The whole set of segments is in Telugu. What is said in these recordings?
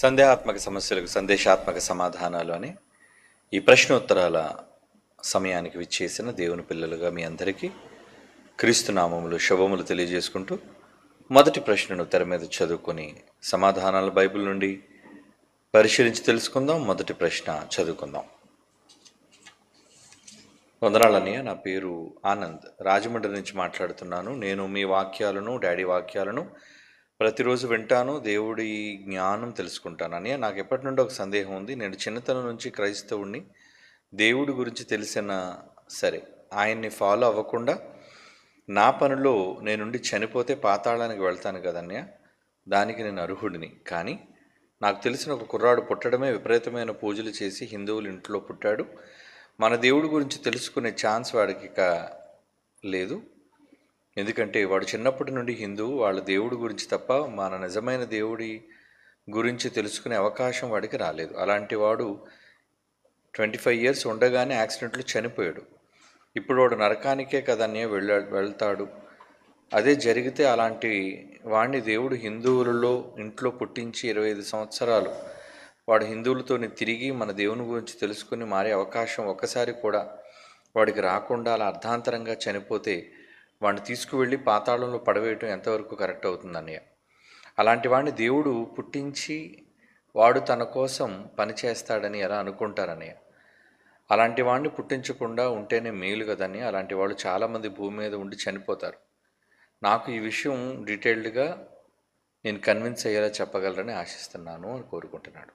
సందేహాత్మక సమస్యలకు సందేశాత్మక సమాధానాలు అని ఈ ప్రశ్నోత్తరాల సమయానికి విచ్చేసిన దేవుని పిల్లలుగా మీ అందరికీ క్రీస్తునామములు శుభములు తెలియజేసుకుంటూ మొదటి ప్రశ్నను తెర మీద చదువుకొని సమాధానాలు బైబిల్ నుండి పరిశీలించి తెలుసుకుందాం. మొదటి ప్రశ్న చదువుకుందాం. వందనాలన్నయ్య, నా పేరు ఆనంద్, రాజమండ్రి నుంచి మాట్లాడుతున్నాను. నేను మీ వాక్యాలను, డాడీ వాక్యాలను ప్రతిరోజు వింటాను, దేవుడి జ్ఞానం తెలుసుకుంటాను. అన్నయ్య, నాకు ఎప్పటి నుండి ఒక సందేహం ఉంది. నేను చిన్నతనం నుంచి క్రైస్తవుడిని, దేవుడి గురించి తెలిసిన సరే ఆయన్ని ఫాలో అవ్వకుండా నా పనిలో నేనుండి చనిపోతే పాతాళానికి వెళ్తాను కదన్నయ్య, దానికి నేను అర్హుడిని. కానీ నాకు తెలిసిన ఒక కుర్రాడు పుట్టడమే విపరీతమైన పూజలు చేసి హిందువుల ఇంట్లో పుట్టాడు. మన దేవుడి గురించి తెలుసుకునే ఛాన్స్ వాడికి ఇక లేదు. ఎందుకంటే వాడు చిన్నప్పటి నుండి హిందువు, వాళ్ళ దేవుడి గురించి తప్ప మన నిజమైన దేవుడి గురించి తెలుసుకునే అవకాశం వాడికి రాలేదు. అలాంటి వాడు 25 years ఉండగానే యాక్సిడెంట్లో చనిపోయాడు. ఇప్పుడు వాడు నరకానికే కదనే వెళ్తాడు. అదే జరిగితే అలాంటి వాడిని దేవుడు హిందువులలో ఇంట్లో పుట్టించి 25 సంవత్సరాలు వాడు హిందువులతో తిరిగి మన దేవుని గురించి తెలుసుకుని మారే అవకాశం ఒక్కసారి కూడా వాడికి రాకుండా అలా అర్ధాంతరంగా చనిపోతే వాడిని తీసుకువెళ్ళి పాతాళంలో పడవేయటం ఎంతవరకు కరెక్ట్ అవుతుందన్నయ్య? అలాంటి వాడిని దేవుడు పుట్టించి వాడు తన కోసం పనిచేస్తాడని ఎలా అనుకుంటారన్నయ్య? అలాంటి వాడిని పుట్టించకుండా ఉంటేనే మేలు కదని. అలాంటి వాళ్ళు చాలామంది భూమి మీద ఉండి చనిపోతారు. నాకు ఈ విషయం డీటెయిల్డ్గా నేను కన్విన్స్ అయ్యేలా చెప్పగలరని ఆశిస్తున్నాను అని కోరుకుంటున్నాడు.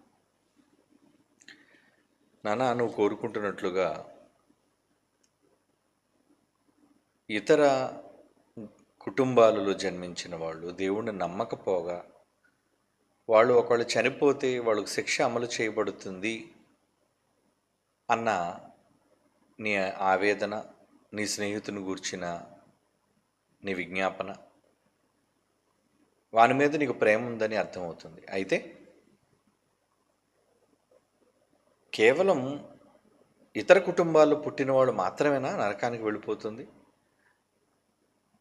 నాన్న, నువ్వు కోరుకుంటున్నట్లుగా ఇతర కుటుంబాలలో జన్మించిన వాళ్ళు దేవుణ్ణి నమ్మకపోగా వాళ్ళు ఒకళ్ళు చనిపోతే వాళ్ళకు శిక్ష అమలు చేయబడుతుంది అన్న నీ ఆవేదన, నీ స్నేహితుని గూర్చిన నీ విజ్ఞాపన, వాని మీద నీకు ప్రేమ ఉందని అర్థమవుతుంది. అయితే కేవలం ఇతర కుటుంబాల్లో పుట్టినవాళ్ళు మాత్రమేనా నరకానికి వెళ్ళిపోతుంది?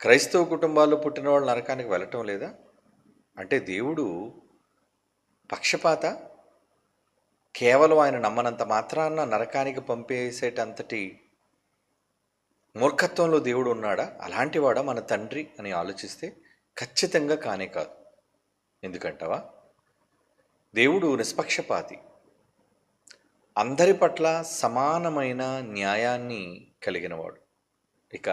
క్రైస్తవ కుటుంబాల్లో పుట్టిన వాళ్ళు నరకానికి వెళ్ళటం లేదా? అంటే దేవుడు పక్షపాత? కేవలం ఆయన నమ్మనంత మాత్రాన నరకానికి పంపేసేటంతటి మూర్ఖత్వంలో దేవుడు ఉన్నాడా? అలాంటి వాడా మన తండ్రి అని ఆలోచిస్తే ఖచ్చితంగా కానే కాదు. ఎందుకంటావా? దేవుడు నిష్పక్షపాతి, అందరి పట్ల సమానమైన న్యాయాన్ని కలిగినవాడు. ఇక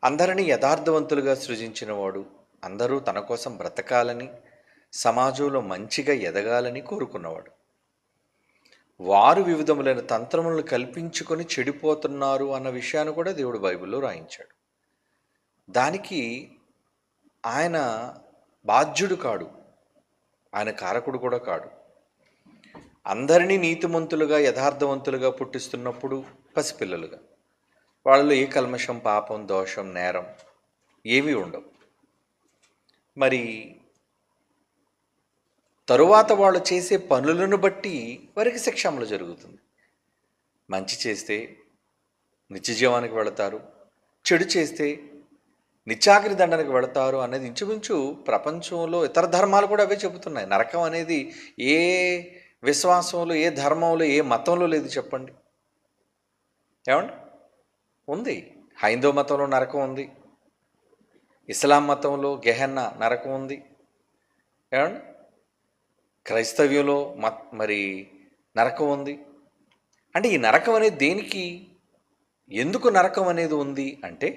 అందరినీ యథార్థవంతులుగా సృజించినవాడు. అందరూ తన కోసం బ్రతకాలని, సమాజంలో మంచిగా ఎదగాలని కోరుకున్నవాడు. వారు వివిధములైన తంత్రములను కల్పించుకొని చెడిపోతున్నారు అన్న విషయాన్ని కూడా దేవుడు బైబిల్లో రాయించాడు. దానికి ఆయన బాధ్యుడు కాడు, ఆయన కారకుడు కూడా కాడు. అందరినీ నీతిమంతులుగా యథార్థవంతులుగా పుట్టిస్తున్నప్పుడు పసిపిల్లలుగా వాళ్ళలో ఏ కల్మషం, పాపం, దోషం, నేరం ఏమీ ఉండవు. మరి తరువాత వాళ్ళు చేసే పనులను బట్టి వారికి శిక్ష అమలు జరుగుతుంది. మంచి చేస్తే నిత్యజీవానికి వెళతారు, చెడు చేస్తే నిత్యాగ్ని దండనకు వెళతారు అనేది ఇంచుమించు ప్రపంచంలో ఇతర ధర్మాలు కూడా అవే చెబుతున్నాయి. నరకం అనేది ఏ విశ్వాసంలో, ఏ ధర్మంలో, ఏ మతంలో లేదు చెప్పండి. ఏమండి? ఉంది. హైందవ మతంలో నరకం ఉంది, ఇస్లాం మతంలో గెహెన్నా నరకం ఉంది. ఏమండి? క్రైస్తవ్యంలో మరి నరకం ఉంది. అంటే ఈ నరకం అనేది దేనికి, ఎందుకు నరకం అనేది ఉంది అంటే,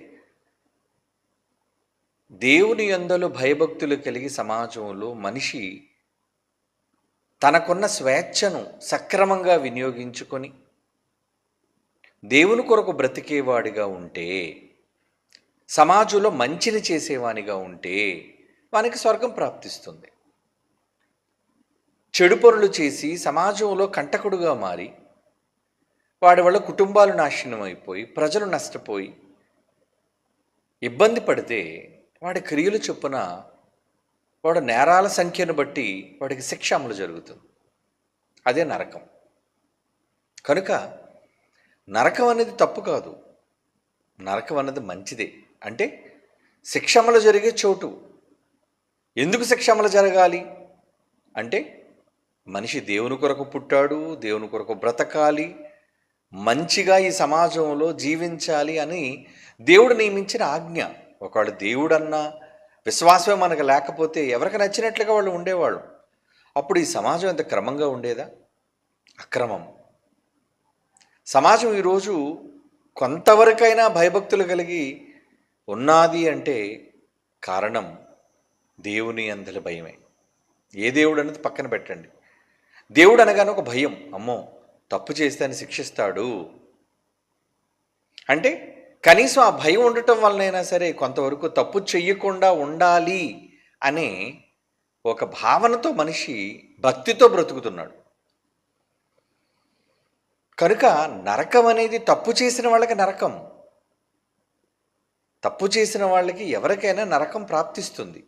దేవుని యందు భయభక్తులు కలిగి సమాజంలో మనిషి తనకున్న స్వేచ్ఛను సక్రమంగా వినియోగించుకొని దేవుని కొరకు బ్రతికేవాడిగా ఉంటే, సమాజంలో మంచిని చేసేవానిగా ఉంటే వానికి స్వర్గం ప్రాప్తిస్తుంది. చెడు పనులు చేసి సమాజంలో కంటకుడుగా మారి వాడి వల్ల కుటుంబాలు నాశనం అయిపోయి, ప్రజలు నష్టపోయి ఇబ్బంది పడితే వాడి క్రియలు చొప్పున వాడు నేరాల సంఖ్యను బట్టి వాడికి శిక్ష అమలు జరుగుతుంది. అదే నరకం. కనుక నరకం అనేది తప్పు కాదు, నరకం అన్నది మంచిదే. అంటే శిక్ష అమలు జరిగే చోటు. ఎందుకు శిక్ష అమలు జరగాలి అంటే మనిషి దేవుని కొరకు పుట్టాడు, దేవుని కొరకు బ్రతకాలి, మంచిగా ఈ సమాజంలో జీవించాలి అని దేవుడు నియమించిన ఆజ్ఞ. ఒకవేళ దేవుడన్నా విశ్వాసమే మనకు లేకపోతే ఎవరికి నచ్చినట్లుగా వాళ్ళు ఉండేవాళ్ళు. అప్పుడు ఈ సమాజం ఎంత క్రమంగా ఉండేదా? అక్రమం. సమాజం ఈరోజు కొంతవరకైనా భయభక్తులు కలిగి ఉన్నది అంటే కారణం దేవుని అందరి భయమే. ఏ దేవుడు అనేది పక్కన పెట్టండి. దేవుడు అనగానే ఒక భయం, అమ్మో తప్పు చేస్తే అని శిక్షిస్తాడు అంటే కనీసం ఆ భయం ఉండటం వల్లనైనా సరే కొంతవరకు తప్పు చెయ్యకుండా ఉండాలి అనే ఒక భావనతో మనిషి భక్తితో బ్రతుకుతున్నాడు. కనుక నరకం అనేది తప్పు చేసిన వాళ్ళకి నరకం. తప్పు చేసిన వాళ్ళకి ఎవరికైనా నరకం ప్రాప్తిస్తుంది.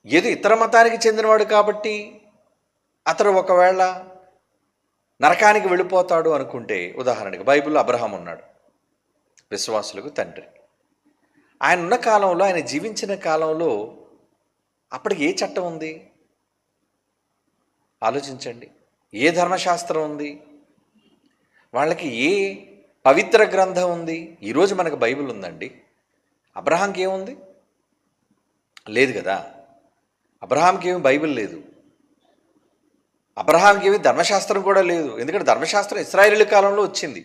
ఏదో ఇతర మతానికి చెందినవాడు కాబట్టి అతడు ఒకవేళ నరకానికి వెళ్ళిపోతాడు అనుకుంటే, ఉదాహరణకి బైబిల్లో అబ్రహాం ఉన్నాడు, విశ్వాసులకు తండ్రి. ఆయన ఉన్న కాలంలో, ఆయన జీవించిన కాలంలో అప్పటికి ఏ చట్టం ఉంది ఆలోచించండి. ఏ ధర్మశాస్త్రం ఉంది? వాళ్ళకి ఏ పవిత్ర గ్రంథం ఉంది? ఈరోజు మనకు బైబిల్ ఉందండి, అబ్రహాంకి ఏముంది? లేదు కదా. అబ్రహాంకి ఏమి బైబిల్ లేదు, అబ్రహాంకి ఏమి ధర్మశాస్త్రం కూడా లేదు. ఎందుకంటే ధర్మశాస్త్రం ఇశ్రాయేలు కాలంలో వచ్చింది,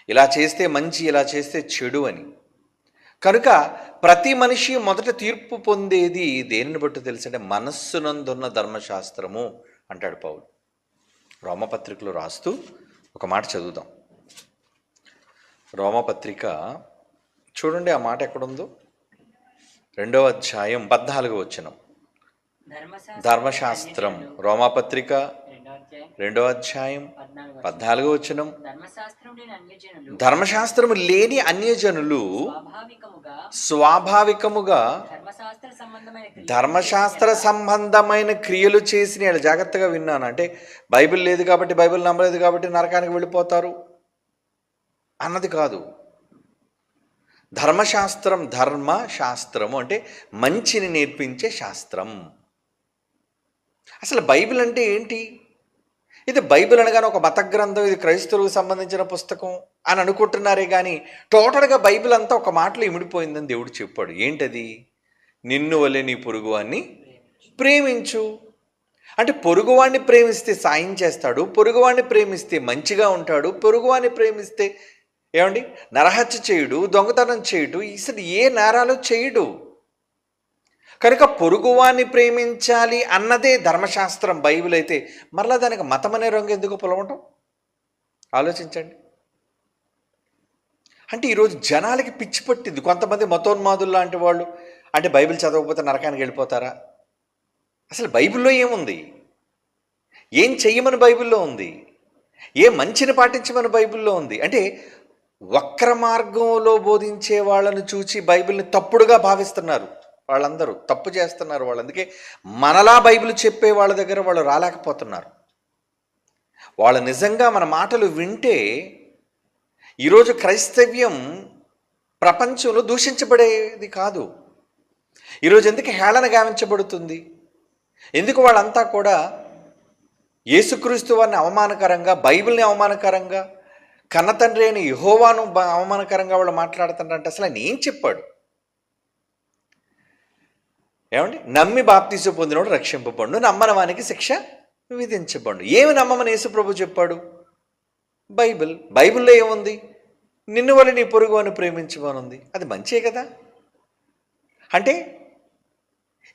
ఇలా చేస్తే మంచి, ఇలా చేస్తే చెడు అని. కనుక ప్రతి మనిషి మొదట తీర్పు పొందేది దేనిని బట్టి తెలుసంటే మనస్సునందున్న ధర్మశాస్త్రము అంటాడు పౌలు. రోమపత్రికలో రాస్తూ ఒక మాట చదువుదాం. రోమపత్రిక చూడండి, ఆ మాట ఎక్కడుందో, 2వ అధ్యాయం 14వ వచనం. ధర్మశాస్త్రం, రోమాపత్రిక 2వ అధ్యాయం 14వ వచనం. ధర్మశాస్త్రము లేని అన్యజనులు స్వాభావికముగా ధర్మశాస్త్ర సంబంధమైన క్రియలు చేసిన, జాగ్రత్తగా విన్నాను, అంటే బైబిల్ లేదు కాబట్టి, బైబిల్ నమ్మలేదు కాబట్టి నరకానికి వెళ్ళిపోతారు అన్నది కాదు. ధర్మశాస్త్రం, ధర్మశాస్త్రము అంటే మంచిని నేర్పించే శాస్త్రం. అసలు బైబిల్ అంటే ఏంటి? ఇది బైబిల్ అనగానే ఒక మత గ్రంథం, ఇది క్రైస్తవులకు సంబంధించిన పుస్తకం అని అనుకుంటున్నారే కానీ టోటల్గా బైబిల్ అంతా ఒక మాటలో ఇమిడిపోయిందని దేవుడు చెప్పాడు. ఏంటది? నిన్ను వలె నీ పొరుగువాన్ని ప్రేమించు. అంటే పొరుగువాడిని ప్రేమిస్తే సాయం చేస్తాడు, పొరుగువాడిని ప్రేమిస్తే మంచిగా ఉంటాడు, పొరుగువాడిని ప్రేమిస్తే ఏమండి నరహత్య చేయుడు, దొంగతనం చేయుడు, అసలు ఏ నేరాలు చేయుడు. కనుక పొరుగువాన్ని ప్రేమించాలి అన్నదే ధర్మశాస్త్రం బైబిల్ అయితే, మరలా దానికి మతం అనే రంగు ఎందుకు పొలవటం? ఆలోచించండి. అంటే ఈరోజు జనాలకి పిచ్చి పట్టింది. కొంతమంది మతోన్మాదులు లాంటి వాళ్ళు అంటే బైబిల్ చదవకపోతే నరకానికి వెళ్ళిపోతారా? అసలు బైబిల్లో ఏముంది? ఏం చెయ్యమని బైబిల్లో ఉంది? ఏ మంచిని పాటించమని బైబిల్లో ఉంది? అంటే వక్ర మార్గంలో బోధించే వాళ్ళను చూచి బైబిల్ని తప్పుడుగా భావిస్తున్నారు. వాళ్ళందరూ తప్పు చేస్తున్నారు. వాళ్ళు అందుకే మనలా బైబిల్ చెప్పే వాళ్ళ దగ్గర వాళ్ళు రాలేకపోతున్నారు. వాళ్ళు నిజంగా మన మాటలు వింటే ఈరోజు క్రైస్తవ్యం ప్రపంచంలో దూషించబడేది కాదు. ఈరోజు ఎందుకు హేళన గావించబడుతుంది? ఎందుకు వాళ్ళంతా కూడా యేసుక్రీస్తు వారిని అవమానకరంగా, బైబిల్ని అవమానకరంగా, కన్నతండ్రి అయిన యెహోవాను అవమానకరంగా వాళ్ళు మాట్లాడుతున్నారంటే అసలు ఆయన ఏం చెప్పాడు? ఏమండి, నమ్మి బాప్తీసు పొందినోడు రక్షింపబడు, నమ్మని వానికి శిక్ష విధించబడు. ఏమి నమ్మమని యేసు ప్రభు చెప్పాడు? బైబిల్. బైబిల్లో ఏముంది? నిన్ను వలె నీ పొరుగు అని ప్రేమించమనుంది. అది మంచే కదా. అంటే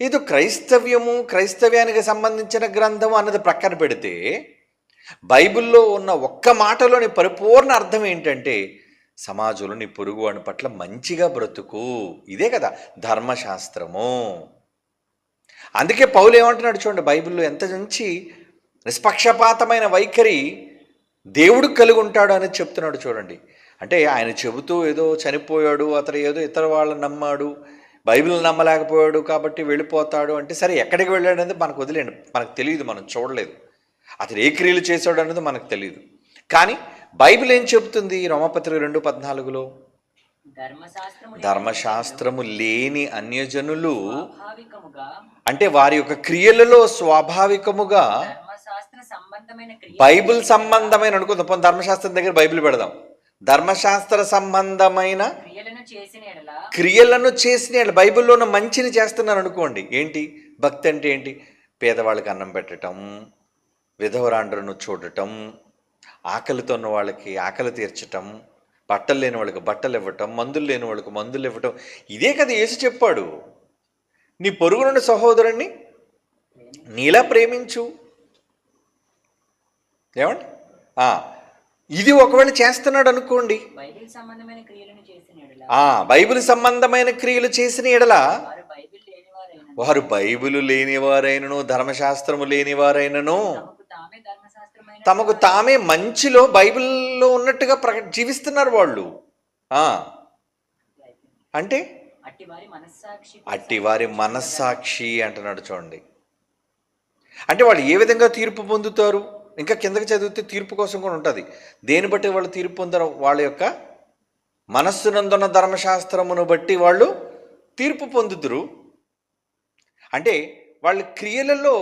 ఇది క్రైస్తవ్యము, క్రైస్తవ్యానికి సంబంధించిన గ్రంథము అన్నది ప్రక్కన పెడితే బైబిల్లో ఉన్న ఒక్క మాటలోని పరిపూర్ణ అర్థం ఏంటంటే సమాజంలో నీ పొరుగువాని పట్ల మంచిగా బ్రతుకు. ఇదే కదా ధర్మశాస్త్రము. అందుకే పౌలు ఏమంటున్నాడు చూడండి, బైబిల్లో ఎంత నుంచి నిష్పక్షపాతమైన వైఖరి దేవుడు కలిగి ఉంటాడు అనేది చెప్తున్నాడు చూడండి. అంటే ఆయన చెబుతూ ఏదో చనిపోయాడు, అతను ఏదో ఇతర వాళ్ళని నమ్మాడు, బైబిల్ నమ్మలేకపోయాడు కాబట్టి వెళ్ళిపోతాడు అంటే, సరే ఎక్కడికి వెళ్ళాడు అనేది మనకు వదిలేండి, మనకు తెలియదు, మనం చూడలేదు. అతను ఏ క్రియలు చేశాడు అనేది మనకు తెలియదు. కానీ బైబిల్ ఏం చెబుతుంది? రోమపత్రిక 2:14 ధర్మశాస్త్రము లేని అన్యజనులు స్వాభావికముగా అంటే వారి యొక్క క్రియలలో స్వాభావికముగా బైబిల్ సంబంధమైన అనుకుందాం, పోనీ ధర్మశాస్త్రం దగ్గర బైబిల్ పెడదాం. ధర్మశాస్త్ర సంబంధమైన క్రియలను చేసిన బైబిల్లో ఉన్న మంచిని చేస్తున్నారు అనుకోండి. ఏంటి భక్తి అంటే? ఏంటి? పేదవాళ్ళకి అన్నం పెట్టడం, విధవరాండ్రను చూడటం, ఆకలితో ఉన్న వాళ్ళకి ఆకలి తీర్చటం, బట్టలు లేని వాళ్ళకి బట్టలు ఇవ్వటం, మందులు లేని వాళ్ళకి మందులు ఇవ్వటం. ఇదే కదా యేసు చెప్పాడు, నీ పొరుగునున్న సహోదరుణ్ణి నీలా ప్రేమించు. ఏమండి? ఇది ఒకవేళ చేస్తున్నాడు అనుకోండి, బైబిల్ సంబంధమైన క్రియలు చేసిన ఎడల వారు బైబిల్ లేనివారైనను ధర్మశాస్త్రము లేనివారైనను తమకు తామే మంచిలో బైబిల్లో ఉన్నట్టుగా జీవిస్తున్నారు వాళ్ళు. అంటే అట్టివారి మనస్సాక్షి అంటున్నాడు చూడండి. అంటే వాళ్ళు ఏ విధంగా తీర్పు పొందుతారు? ఇంకా కిందకి చదివితే తీర్పు కోసం కూడా ఉంటుంది. దేని బట్టి వాళ్ళు తీర్పు పొందరు? వాళ్ళ యొక్క మనస్సునందున్న ధర్మశాస్త్రమును బట్టి వాళ్ళు తీర్పు పొందుతురు. అంటే వాళ్ళ క్రియలలో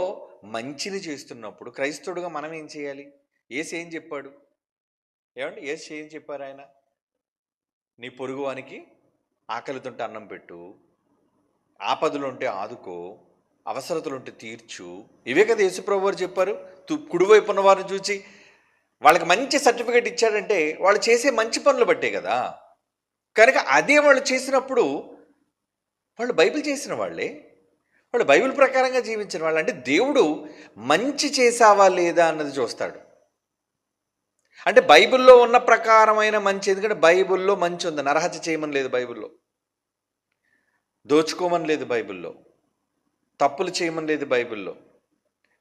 మంచిని చేస్తున్నప్పుడు క్రైస్తవుడుగా మనం ఏం చేయాలి? యేసు ఏం చెప్పాడు? ఏమండి యేసు ఏం చెప్పారు? ఆయన నీ పొరుగువానికి ఆకలితుంటే అన్నం పెట్టు, ఆపదలుంటే ఆదుకో, అవసరతలుంటే తీర్చు. ఇవే కదా యేసుప్రభువు వారు చెప్పారు. కుడివైపు ఉన్న వారిని చూసి వాళ్ళకి మంచి సర్టిఫికేట్ ఇచ్చాడంటే వాళ్ళు చేసే మంచి పనులు బట్టే కదా. కనుక అదే వాళ్ళు చేసినప్పుడు వాళ్ళు బైబిల్ చేసిన వాళ్ళే, వాళ్ళు బైబిల్ ప్రకారంగా జీవించిన వాళ్ళు. అంటే దేవుడు మంచి చేసావా లేదా అన్నది చూస్తాడు. అంటే బైబిల్లో ఉన్న ప్రకారమైన మంచి, ఎందుకంటే బైబిల్లో మంచి ఉంది. నరహత్య చేయమని లేదు బైబిల్లో, దోచుకోమని లేదు బైబిల్లో, తప్పులు చేయమని లేదు బైబిల్లో,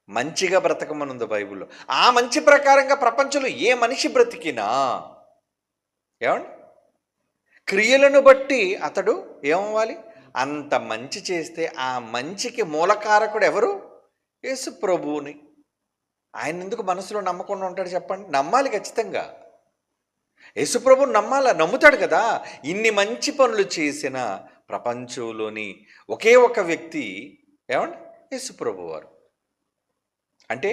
మంచిగా బ్రతకమని ఉంది బైబిల్లో. ఆ మంచి ప్రకారంగా ప్రపంచంలో ఏ మనిషి బ్రతికినా ఏమండి క్రియలను బట్టి అతడు ఏమవ్వాలి? అంత మంచి చేస్తే ఆ మంచికి మూలకారకుడు ఎవరు? యేసు ప్రభువుని. ఆయన ఎందుకు మనసులో నమ్మకుండా ఉంటాడు చెప్పండి? నమ్మాలి ఖచ్చితంగా. యేసు ప్రభువుని నమ్ముతాడు కదా. ఇన్ని మంచి పనులు చేసిన ప్రపంచంలోని ఒకే ఒక వ్యక్తి ఏమండి? యేసు ప్రభువు వారు. అంటే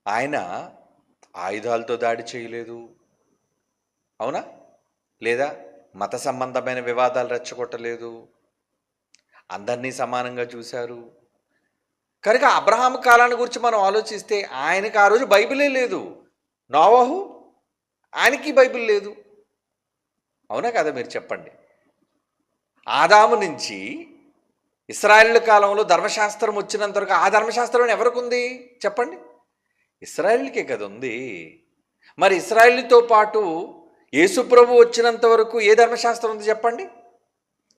ఆయన ఆయుధాలతో దాడి చేయలేదు, అవునా? లేదా మత సంబంధమైన వివాదాలు రెచ్చగొట్టలేదు, అందరినీ సమానంగా చూశారు. కనుక అబ్రహాం కాలాన్ని గురించి మనం ఆలోచిస్తే ఆయనకి ఆ రోజు బైబిలే లేదు. నోవహు ఆయనకి బైబిల్ లేదు, అవునా కదా? మీరు చెప్పండి. ఆదాము నుంచి ఇశ్రాయేలు కాలంలో ధర్మశాస్త్రం వచ్చినంత వరకు ఆ ధర్మశాస్త్రం ఎవరికి ఉంది చెప్పండి? ఇశ్రాయేలుకే కదా ఉంది. మరి ఇశ్రాయేలుతో పాటు యేసుప్రభు వచ్చినంత వరకు ఏ ధర్మశాస్త్రం ఉంది చెప్పండి?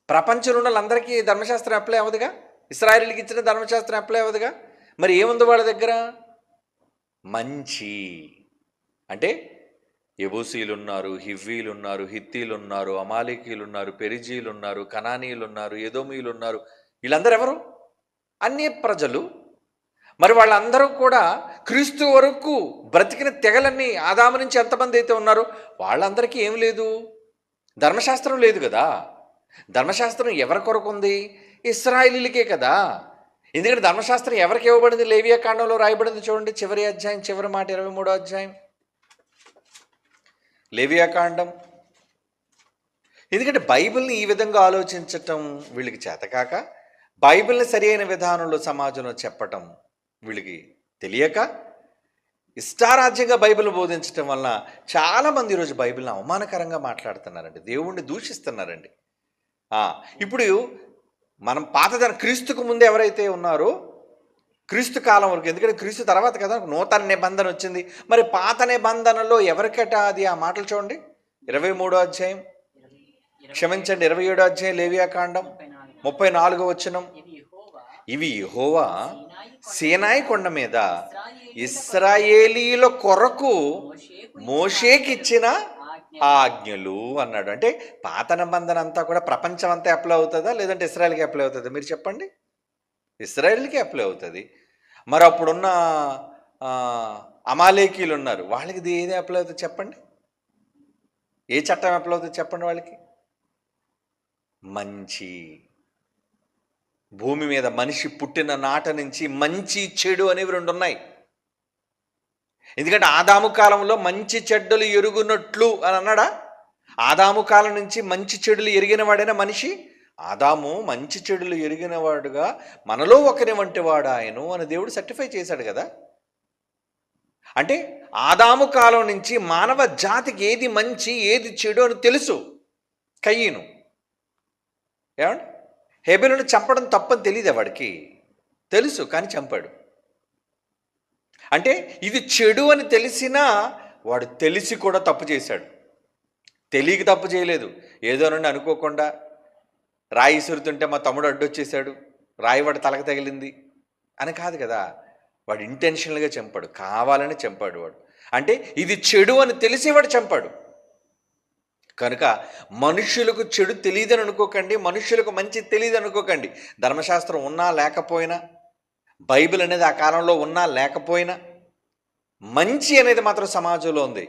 ప్రపంచంలో ఉన్న వాళ్ళందరికీ ధర్మశాస్త్రం అప్లై అవ్వదుగా. ఇశ్రాయేలుకి ఇచ్చిన ధర్మశాస్త్రం అప్లై అవ్వదుగా. మరి ఏముంది వాళ్ళ దగ్గర? మంచి. అంటే యెబూసీలు ఉన్నారు, హివ్వీలు ఉన్నారు, హిత్తీలు ఉన్నారు, అమాలేకీలు ఉన్నారు, పెరిజీలు ఉన్నారు, కనానీయులు ఉన్నారు, ఎదోమీయులు ఉన్నారు. వీళ్ళందరూ ఎవరు? అన్య ప్రజలు. మరి వాళ్ళందరూ కూడా క్రీస్తు వరకు బ్రతికిన తెగలన్నీ ఆదాము నుంచి ఎంతమంది అయితే ఉన్నారో వాళ్ళందరికీ ఏం లేదు? ధర్మశాస్త్రం లేదు కదా. ధర్మశాస్త్రం ఎవరి కొరకు ఉంది? ఇశ్రాయేలీలకే కదా. ఎందుకంటే ధర్మశాస్త్రం ఎవరికి ఇవ్వబడింది? లేవియా కాండంలో రాయబడింది చూడండి, చివరి అధ్యాయం, చివరి మాట, 23వ అధ్యాయం లేవియా కాండం. ఎందుకంటే బైబిల్ని ఈ విధంగా ఆలోచించటం వీళ్ళకి చేతకాక, బైబిల్ని సరి అయిన విధానంలో సమాజంలో చెప్పటం వీళ్ళకి తెలియక, ఇష్టారాజ్యంగా బైబిల్ బోధించటం వలన చాలామంది ఈరోజు బైబిల్ని అవమానకరంగా మాట్లాడుతున్నారండి, దేవుణ్ణి దూషిస్తున్నారండి. ఇప్పుడు మనం పాతదన క్రీస్తుకు ముందు ఎవరైతే ఉన్నారో క్రీస్తు కాలం వరకు, ఎందుకంటే క్రీస్తు తర్వాత కదా నూతన నిబంధన వచ్చింది. మరి పాత నిబంధనలో ఎవరికట అది? ఆ మాటలు చూడండి, 23వ అధ్యాయం, క్షమించండి 27వ అధ్యాయం లేవియా కాండం 34వ వచనం. ఇవి యెహోవా సీనాయి కొండ మీద ఇశ్రాయేలీల కొరకు మోషేకిచ్చిన ఆజ్ఞలు అన్నాడు. అంటే పాత నిబంధన అంతా కూడా ప్రపంచం అంతా అప్లై అవుతుందా, లేదంటే ఇశ్రాయేల్కి అప్లై అవుతుందా? మీరు చెప్పండి. ఇశ్రాయేల్కి అప్లై అవుతుంది. మరి అప్పుడున్న అమాలేకీలు ఉన్నారు, వాళ్ళకి ఏది అప్లై అవుతుంది చెప్పండి? ఏ చట్టం అప్లై అవుతుంది చెప్పండి వాళ్ళకి? మంచి. భూమి మీద మనిషి పుట్టిన నాట నుంచి మంచి చెడు అనేవి రెండు ఉన్నాయి. ఎందుకంటే ఆదాము కాలంలో మంచి చెడ్డలు ఎరుగునట్లు అని అన్నాడా? ఆదాము కాలం నుంచి మంచి చెడులు ఎరిగిన వాడైనా మనిషి. ఆదాము మంచి చెడులు ఎరిగిన వాడుగా మనలో ఒకరి వంటి వాడు ఆయను అని దేవుడు సర్టిఫై చేశాడు కదా. అంటే ఆదాము కాలం నుంచి మానవ జాతికి ఏది మంచి ఏది చెడు అని తెలుసు. కయ్యను ఏమండి, హేబెలును చంపడం తప్పని తెలియదు వాడికి, తెలుసు కానీ చంపాడు. అంటే ఇది చెడు అని తెలిసినా వాడు తెలిసి కూడా తప్పు చేశాడు. తెలియక తప్పు చేయలేదు, ఏదో నుండి అనుకోకుండా రాయి ఇసురుతుంటే మా తమ్ముడు అడ్డొచ్చేసాడు, రాయి వాడు తలకు తగిలింది అని కాదు కదా. వాడు ఇంటెన్షనల్గా చంపాడు, కావాలని చంపాడు వాడు. అంటే ఇది చెడు అని తెలిసి వాడు చంపాడు. కనుక మనుషులకు చెడు తెలియదని అనుకోకండి, మనుషులకు మంచి తెలియదు అనుకోకండి. ధర్మశాస్త్రం ఉన్నా లేకపోయినా, బైబిల్ అనేది ఆ కాలంలో ఉన్నా లేకపోయినా, మంచి అనేది మాత్రం సమాజంలో ఉంది.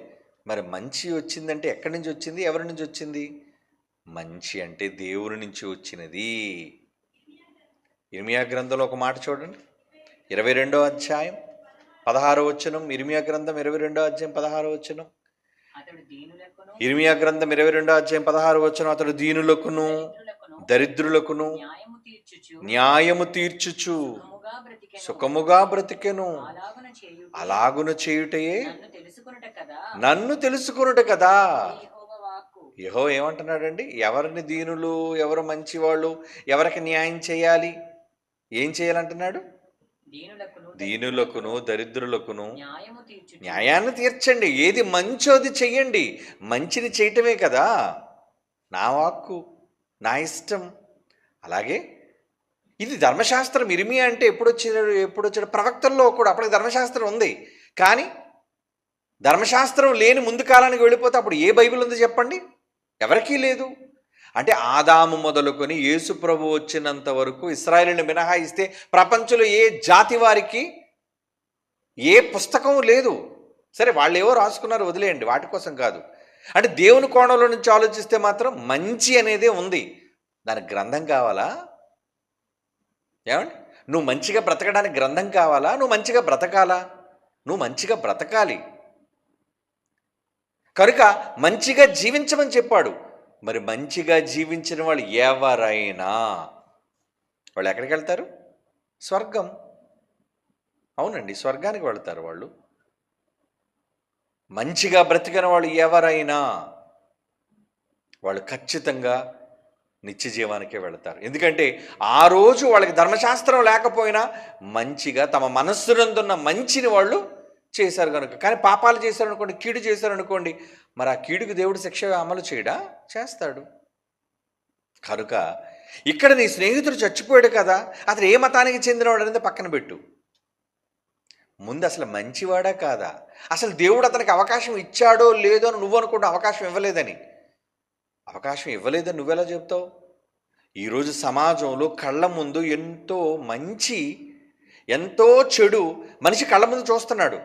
మరి మంచి వచ్చిందంటే ఎక్కడి నుంచి వచ్చింది, ఎవరి నుంచి వచ్చింది? మంచి అంటే దేవుని నుంచి వచ్చినది. ఇర్మియా గ్రంథంలో ఒక మాట చూడండి, 22వ అధ్యాయం 16వ వచనం. ఇర్మియా గ్రంథం 22వ అధ్యాయం 16వ వచనం. ఇర్మియా గ్రంథం 22వ అధ్యాయం 16వ వచనం. అతడు దీనులకును దరిద్రులకును న్యాయము తీర్చుచు సుఖముగా బ్రతికెను. అలాగున చేయుటయే నన్ను తెలుసుకొనుట కదా. యెహోవా ఏమంటున్నాడండి? ఎవరిని దీనులు, ఎవరు మంచివాళ్ళు, ఎవరికి న్యాయం చేయాలి, ఏం చేయాలంటున్నాడు? దీనులకును దరిద్రులకును న్యాయాన్ని తీర్చండి. ఏది మంచోది చెయ్యండి. మంచిని చేయటమే కదా నా వాక్కు, నా ఇష్టం. అలాగే ఇది ధర్మశాస్త్రం. ఇర్మియా అంటే ఎప్పుడొచ్చాడు? ప్రవక్తల్లో కూడా అప్పటికి ధర్మశాస్త్రం ఉంది. కానీ ధర్మశాస్త్రం లేని ముందు కాలానికి వెళ్ళిపోతే అప్పుడు ఏ బైబిల్ ఉంది చెప్పండి? ఎవరికీ లేదు. అంటే ఆదాము మొదలుకొని యేసు ప్రభు వచ్చినంత వరకు ఇశ్రాయేలుని మినహాయిస్తే ప్రపంచంలో ఏ జాతి వారికి ఏ పుస్తకం లేదు. సరే, వాళ్ళు ఏవో రాసుకున్నారు, వదిలేయండి, వాటి కోసం కాదు. అంటే దేవుని కోణంలో నుంచి ఆలోచిస్తే మాత్రం మంచి అనేదే ఉంది. దానికి గ్రంథం కావాలా? ఏమండి, నువ్వు మంచిగా బ్రతకడానికి గ్రంథం కావాలా? నువ్వు మంచిగా బ్రతకాలా? నువ్వు మంచిగా బ్రతకాలి. కనుక మంచిగా జీవించమని చెప్పాడు. మరి మంచిగా జీవించిన వాళ్ళు ఎవరైనా వాళ్ళు ఎక్కడికి వెళ్తారు? స్వర్గం. అవునండి, స్వర్గానికి వెళ్తారు వాళ్ళు. మంచిగా బ్రతికిన వాళ్ళు ఎవరైనా వాళ్ళు ఖచ్చితంగా నిత్య జీవానికే వెళతారు. ఎందుకంటే ఆ రోజు వాళ్ళకి ధర్మశాస్త్రం లేకపోయినా మంచిగా తమ మనస్సునందున్న మంచిని వాళ్ళు చేశారు కనుక. కానీ పాపాలు చేశారనుకోండి, కీడు చేశారనుకోండి, మరి ఆ కీడుకు దేవుడు శిక్ష అమలు చేయడా? చేస్తాడు. కనుక ఇక్కడ నీ స్నేహితుడు చచ్చిపోయాడు కదా, అతను ఏ మతానికి చెందినవాడు అనేది పక్కన పెట్టు. ముందు అసలు మంచివాడా కాదా, అసలు దేవుడు అతనికి అవకాశం ఇచ్చాడో లేదో అని నువ్వు అనుకుంటా. అవకాశం ఇవ్వలేదని నువ్వెలా చెప్తావు? ఈరోజు సమాజంలో కళ్ళ ముందు ఎంతో మంచి ఎంతో చెడు మనిషి కళ్ళ ముందు చూస్తున్నాడు.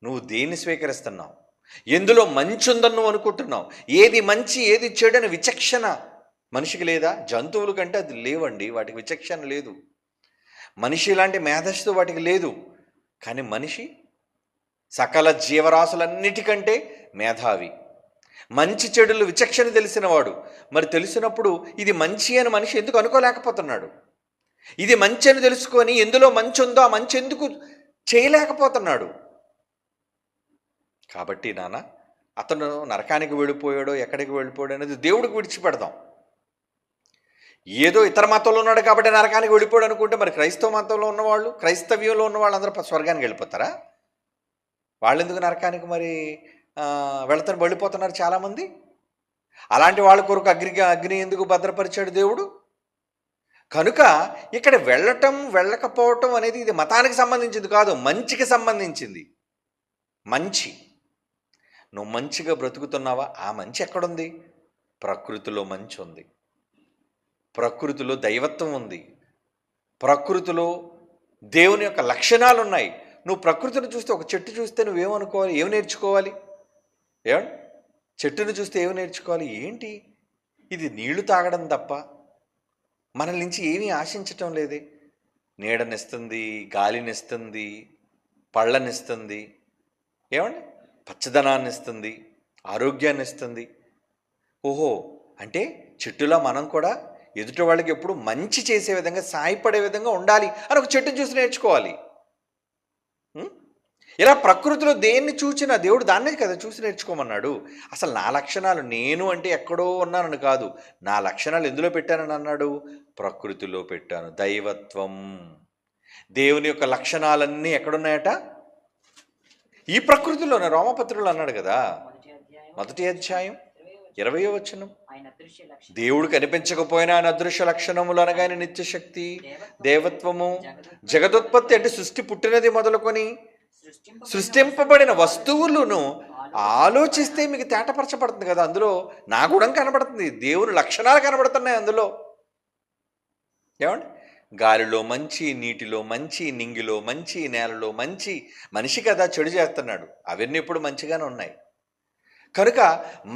నువ్వు దేన్ని స్వీకరిస్తున్నావు? ఎందులో మంచి ఉందని నువ్వు అనుకుంటున్నావు? ఏది మంచి ఏది చెడు అని విచక్షణ మనిషికి లేదా? జంతువుల కంటే అది లేవండి, వాటికి విచక్షణ లేదు. మనిషి లాంటి మేధస్సు వాటికి లేదు. కానీ మనిషి సకల జీవరాశులన్నిటికంటే మేధావి, మంచి చెడులు విచక్షణ తెలిసినవాడు. మరి తెలిసినప్పుడు ఇది మంచి అని మనిషి ఎందుకు అనుకోలేకపోతున్నాడు? ఇది మంచి అని తెలుసుకొని ఎందులో మంచి ఉందో ఆ మంచి ఎందుకు చేయలేకపోతున్నాడు? కాబట్టి నాన్న, అతను నరకానికి వెళ్ళిపోయాడో ఎక్కడికి వెళ్ళిపోయాడో అనేది దేవుడికి విడిచిపెడదాం. ఏదో ఇతర మతంలో ఉన్నాడు కాబట్టి నరకానికి వెళ్ళిపోయాడు అనుకుంటే మరి క్రైస్తవ మతంలో ఉన్నవాళ్ళు, క్రైస్తవ్యంలో ఉన్న వాళ్ళందరూ స్వర్గానికి వెళ్ళిపోతారా? వాళ్ళు ఎందుకు నరకానికి మరి వెళ్ళిపోతున్నారు చాలామంది? అలాంటి వాళ్ళ కొరకు అగ్ని ఎందుకు భద్రపరిచాడు దేవుడు? కనుక ఇక్కడ వెళ్ళటం వెళ్ళకపోవటం అనేది ఇది మతానికి సంబంధించింది కాదు, మంచికి సంబంధించింది. మంచి, నువ్వు మంచిగా బ్రతుకుతున్నావా? ఆ మంచి ఎక్కడుంది? ప్రకృతిలో మంచి ఉంది, ప్రకృతిలో దైవత్వం ఉంది, ప్రకృతిలో దేవుని యొక్క లక్షణాలు ఉన్నాయి. నువ్వు ప్రకృతిని చూస్తే, ఒక చెట్టు చూస్తే నువ్వేమనుకోవాలి, ఏం నేర్చుకోవాలి? ఏమండి, చెట్టును చూస్తే ఏమి నేర్చుకోవాలి? ఏంటి ఇది, నీళ్లు తాగడం తప్ప మన నుంచి ఏమీ ఆశించటం లేదే. నీడనిస్తుంది, గాలినిస్తుంది, పళ్ళనిస్తుంది, ఏమండి, పచ్చదనాన్ని ఇస్తుంది, ఆరోగ్యాన్ని ఇస్తుంది. ఓహో, అంటే చెట్టులా మనం కూడా ఎదుటి వాళ్ళకి ఎప్పుడు మంచి చేసే విధంగా, సాయపడే విధంగా ఉండాలి అని ఒక చెట్టుని చూసి నేర్చుకోవాలి. ఇలా ప్రకృతిలో దేన్ని చూచినా దేవుడు దాన్నే కదా చూసి నేర్చుకోమన్నాడు. అసలు నా లక్షణాలు, నేను అంటే ఎక్కడో ఉన్నానని కాదు, నా లక్షణాలు ఎందులో పెట్టానని అన్నాడు? ప్రకృతిలో పెట్టాను. దైవత్వం, దేవుని యొక్క లక్షణాలన్నీ ఎక్కడున్నాయట? ఈ ప్రకృతిలోనే. రోమపత్రులు అన్నాడు కదా, 1వ అధ్యాయం 20వ వచనం. దేవుడు కనిపించకపోయినా ఆయన అదృశ్య లక్షణములు అనగానే నిత్యశక్తి, దేవత్వము, జగదుత్పత్తి అంటే సృష్టి పుట్టినది మొదలుకొని సృష్టింపబడిన వస్తువులను ఆలోచిస్తే మీకు తేటపరచబడుతుంది కదా. అందులో నా గుణం కనబడుతుంది, దేవుని లక్షణాలు కనబడుతున్నాయి అందులో. ఏమండి, గాలిలో మంచి, నీటిలో మంచి, నింగిలో మంచి, నేలలో మంచి. మనిషి కదా చెడు చేస్తున్నాడు, అవన్నీ ఇప్పుడు మంచిగానే ఉన్నాయి. కనుక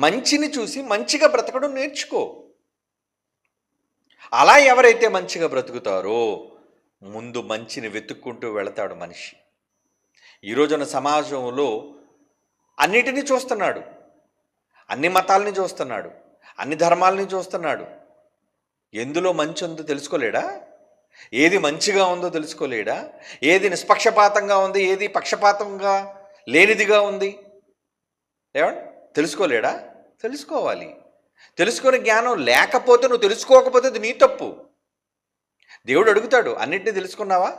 మంచిని చూసి మంచిగా బ్రతకడం నేర్చుకో. అలా ఎవరైతే మంచిగా బ్రతుకుతారో ముందు మంచిని వెతుక్కుంటూ వెళతాడు మనిషి. ఈరోజున సమాజంలో అన్నిటినీ చూస్తున్నాడు, అన్ని మతాలని చూస్తున్నాడు, అన్ని ధర్మాలని చూస్తున్నాడు. ఎందులో మంచి ఉందో తెలుసుకోలేడా? ఏది మంచిగా ఉందో తెలుసుకోలేడా? ఏది నిష్పక్షపాతంగా ఉంది, ఏది పక్షపాతంగా లేనిదిగా ఉంది, ఏమండి, తెలుసుకోలేడా? తెలుసుకోవాలి. తెలుసుకునే జ్ఞానం లేకపోతే, నువ్వు తెలుసుకోకపోతే అది నీ తప్పు. దేవుడు అడుగుతాడు, అన్నిటినీ తెలుసుకున్నావా?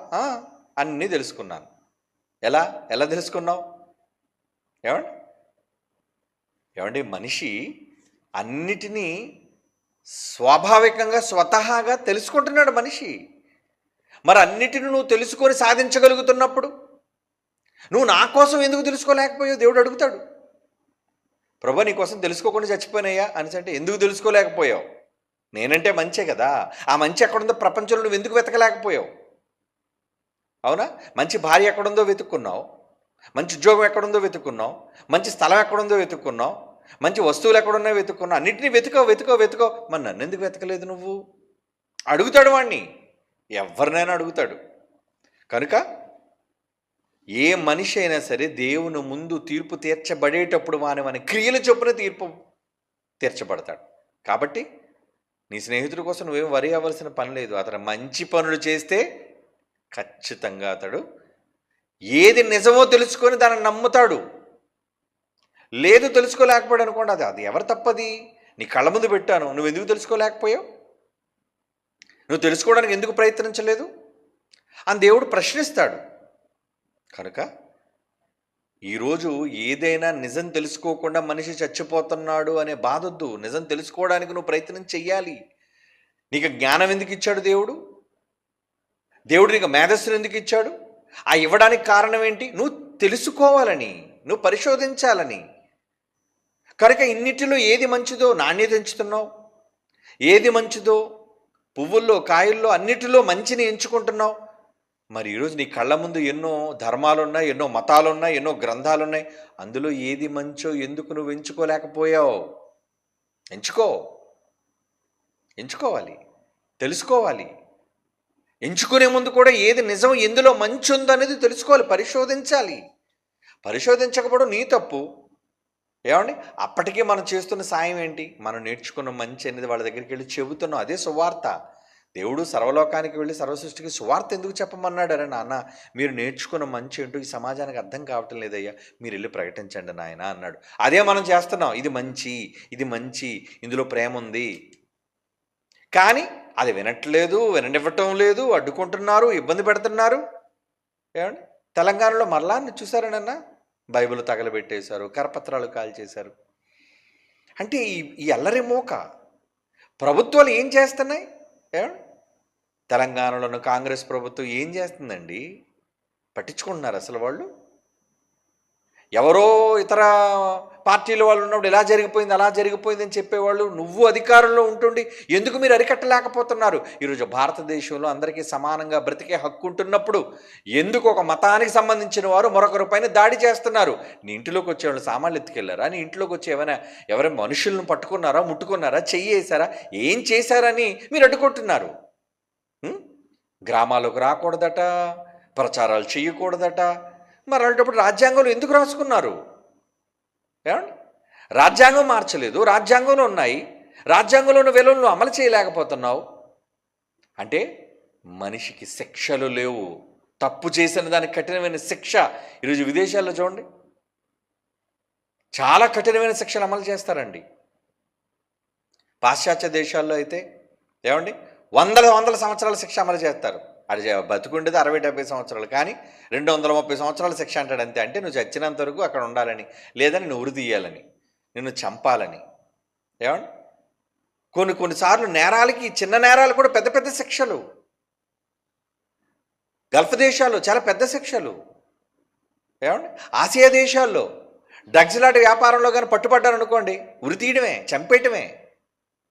అన్నీ తెలుసుకున్నాను. ఎలా ఎలా తెలుసుకున్నావు? ఏమండి, మనిషి అన్నిటినీ స్వాభావికంగా స్వతహాగా తెలుసుకుంటున్నాడు మనిషి. మరి అన్నిటిని నువ్వు తెలుసుకొని సాధించగలుగుతున్నప్పుడు నువ్వు నా కోసం ఎందుకు తెలుసుకోలేకపోయావు? దేవుడు అడుగుతాడు. ప్రభు, నీ కోసం తెలుసుకోకుండా చచ్చిపోయినాయా అని అంటే ఎందుకు తెలుసుకోలేకపోయావు? నేనంటే మంచే కదా. ఆ మంచి ఎక్కడుందో ప్రపంచంలో నువ్వు ఎందుకు వెతకలేకపోయావు? అవునా? మంచి భార్య ఎక్కడుందో వెతుక్కున్నావు, మంచి ఉద్యోగం ఎక్కడుందో వెతుక్కున్నావు, మంచి స్థలం ఎక్కడుందో వెతుక్కున్నావు, మంచి వస్తువులు ఎక్కడున్నాయో వెతుక్కున్నావు. అన్నింటినీ వెతుకో. మరి నన్ను ఎందుకు వెతకలేదు నువ్వు? అడుగుతాడు వాణ్ణి, ఎవరినైనా అడుగుతాడు. కనుక ఏ మనిషి అయినా సరే దేవుని ముందు తీర్పు తీర్చబడేటప్పుడు మన క్రియల చొప్పున తీర్పు తీర్చబడతాడు. కాబట్టి నీ స్నేహితుడి కోసం నువ్వేం వరి అవ్వాల్సిన పని లేదు. అతను మంచి పనులు చేస్తే ఖచ్చితంగా అతడు ఏది నిజమో తెలుసుకొని దాన్ని నమ్ముతాడు. లేదు తెలుసుకోలేకపోయాడు అనుకోండి, అది ఎవరు తప్పది? నీ కళ్ళ ముందు పెట్టాను, నువ్వు ఎందుకు తెలుసుకోలేకపోయావు? నువ్వు తెలుసుకోవడానికి ఎందుకు ప్రయత్నించలేదు అని దేవుడు ప్రశ్నిస్తాడు. కనుక ఈరోజు ఏదైనా నిజం తెలుసుకోకుండా మనిషి చచ్చిపోతున్నాడు అనే బాధొద్దు. నిజం తెలుసుకోవడానికి నువ్వు ప్రయత్నం చెయ్యాలి. నీకు జ్ఞానం ఎందుకు ఇచ్చాడు దేవుడు? దేవుడు నీకు మేధస్సును ఎందుకు ఇచ్చాడు? ఆ ఇవ్వడానికి కారణం ఏంటి? నువ్వు తెలుసుకోవాలని, నువ్వు పరిశోధించాలని. కనుక ఇన్నిటిలో ఏది మంచిదో నాణ్యత ఎంచుతున్నావు, ఏది మంచిదో పువ్వుల్లో, కాయల్లో అన్నిటిలో మంచిని ఎంచుకుంటున్నావు. మరి ఈరోజు నీ కళ్ళ ముందు ఎన్నో ధర్మాలున్నాయి, ఎన్నో మతాలున్నాయి, ఎన్నో గ్రంథాలున్నాయి. అందులో ఏది మంచో ఎందుకు నువ్వు ఎంచుకోలేకపోయావు? ఎంచుకోవాలి, తెలుసుకోవాలి. ఎంచుకునే ముందు కూడా ఏది నిజం, ఎందులో మంచి ఉందనేది తెలుసుకోవాలి, పరిశోధించాలి. పరిశోధించకపోవడం నీ తప్పు. ఏమండి, అప్పటికే మనం చేస్తున్న సాయం ఏంటి? మనం నేర్చుకున్న మంచి అనేది వాళ్ళ దగ్గరికి వెళ్ళి చెబుతున్నాం. అదే సువార్త. దేవుడు సర్వలోకానికి వెళ్ళి సర్వసృష్టికి సువార్త ఎందుకు చెప్పమన్నాడు? అరే నాన్న, మీరు నేర్చుకున్న మంచి ఏంటో ఈ సమాజానికి అర్థం కావటం లేదయ్యా, మీరు వెళ్ళి ప్రకటించండి నాయన అన్నాడు. అదే మనం చేస్తున్నాం. ఇది మంచి, ఇందులో ప్రేమ ఉంది. కానీ అది వినట్లేదు, విననివ్వటం లేదు, అడ్డుకుంటున్నారు, ఇబ్బంది పెడుతున్నారు. ఏమండి, తెలంగాణలో మరలా చూసారనన్న బైబిల్ తగలబెట్టేశారు, కరపత్రాలు కాల్చేశారు. అంటే ఈ అల్లరి మోక ప్రభుత్వాలు ఏం చేస్తున్నాయి? ఏమండి, తెలంగాణలోని కాంగ్రెస్ ప్రభుత్వం ఏం చేస్తుందండి? పట్టించుకుంటున్నారు అసలు వాళ్ళు? ఎవరో ఇతర పార్టీల వాళ్ళు ఉన్నప్పుడు ఇలా జరిగిపోయింది అలా జరిగిపోయింది అని చెప్పేవాళ్ళు నువ్వు అధికారంలో ఉంటుండి ఎందుకు మీరు అరికట్టలేకపోతున్నారు? ఈరోజు భారతదేశంలో అందరికీ సమానంగా బ్రతికే హక్కు ఉంటున్నప్పుడు ఎందుకు ఒక మతానికి సంబంధించిన వారు మరొకరి పైన దాడి చేస్తున్నారు? నీ ఇంటిలోకి వచ్చేవాళ్ళు సామాన్లు ఎత్తుకెళ్ళారా? నీ ఇంట్లోకి వచ్చి ఎవరైనా మనుషులను పట్టుకున్నారా, ముట్టుకున్నారా, చెయ్యి వేసారా, ఏం చేశారని మీరు అడ్డుకుంటున్నారు? గ్రామాలకు రాకూడదట, ప్రచారాలు చేయకూడదట. మరి అలాంటప్పుడు రాజ్యాంగంలో ఎందుకు రాసుకున్నారు? ఏమండి, రాజ్యాంగం మార్చలేదు, రాజ్యాంగంలో ఉన్నాయి, రాజ్యాంగంలోని విలువలను అమలు చేయలేకపోతున్నావు అంటే మనిషికి శిక్షలు లేవు. తప్పు చేసిన దానికి కఠినమైన శిక్ష. ఈరోజు విదేశాల్లో చూడండి, చాలా కఠినమైన శిక్షలు అమలు చేస్తారండి. పాశ్చాత్య దేశాల్లో అయితే ఏమండి వందల సంవత్సరాల శిక్ష అమలు చేస్తారు. అది బతుకుండేది 60-70 సంవత్సరాలు, కానీ 230 సంవత్సరాల శిక్ష అంటాడు అంతే. అంటే నువ్వు చచ్చినంత వరకు అక్కడ ఉండాలని, లేదా నిన్ను ఉరి తీయాలని, నిన్ను చంపాలని. ఏమండి కొన్నిసార్లు నేరాలకి, చిన్న నేరాలు కూడా పెద్ద పెద్ద శిక్షలు. గల్ఫ్ దేశాల్లో చాలా పెద్ద శిక్షలు. ఏమండి ఆసియా దేశాల్లో డ్రగ్స్ లాంటి వ్యాపారంలో కానీ పట్టుబడ్డారు అనుకోండి, ఉరి తీయడమే, చంపేయటమే.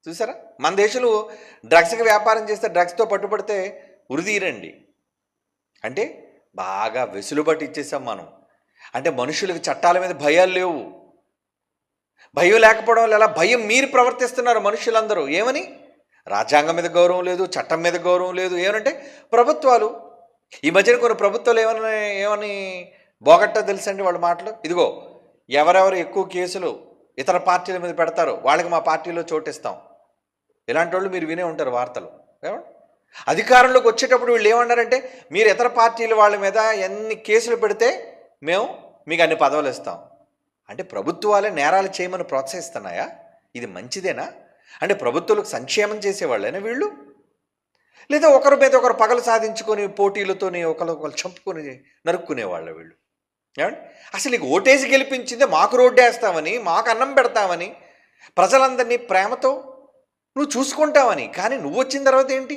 చూసారా? మన దేశంలో డ్రగ్స్కి వ్యాపారం చేస్తే, డ్రగ్స్తో పట్టుబడితే ఉరిదీరండి. అంటే బాగా వెసులుబాటు ఇచ్చేసాం మనం. అంటే మనుషులకు చట్టాల మీద భయాలు లేవు. భయం లేకపోవడం వల్ల ఎలా భయం మీరు ప్రవర్తిస్తున్నారు మనుషులందరూ. ఏమని? రాజ్యాంగం మీద గౌరవం లేదు, చట్టం మీద గౌరవం లేదు. ఏమనంటే ప్రభుత్వాలు, ఈ మధ్యన కొన్ని ప్రభుత్వాలు ఏమని బోగట్టా తెలుసండి వాళ్ళ మాటలు. ఇదిగో ఎవరెవరు ఎక్కువ కేసులు ఇతర పార్టీల మీద పెడతారో వాళ్ళకి మా పార్టీలో చోటిస్తాం. ఇలాంటి వాళ్ళు మీరు వినే ఉంటారు వార్తలు. ఏమండి అధికారంలోకి వచ్చేటప్పుడు వీళ్ళు ఏమన్నారంటే, మీరు ఇతర పార్టీల వాళ్ళ మీద ఎన్ని కేసులు పెడితే మేము మీకు అన్ని పదవులు ఇస్తాం. అంటే ప్రభుత్వాలే నేరాలు చేయమని ప్రోత్సహిస్తున్నాయా? ఇది మంచిదేనా? అంటే ప్రభుత్వాలకు సంక్షేమం చేసేవాళ్ళైనా వీళ్ళు? లేదా ఒకరి మీద ఒకరు పగలు సాధించుకొని పోటీలతోని ఒకరు చంపుకొని నరుక్కునేవాళ్ళ వీళ్ళు? ఏమండి అసలు నీకు ఓటేసి గెలిపించిందే మాకు రోడ్డేస్తామని, మాకు అన్నం పెడతామని, ప్రజలందరినీ ప్రేమతో నువ్వు చూసుకుంటావని. కానీ నువ్వు వచ్చిన తర్వాత ఏంటి?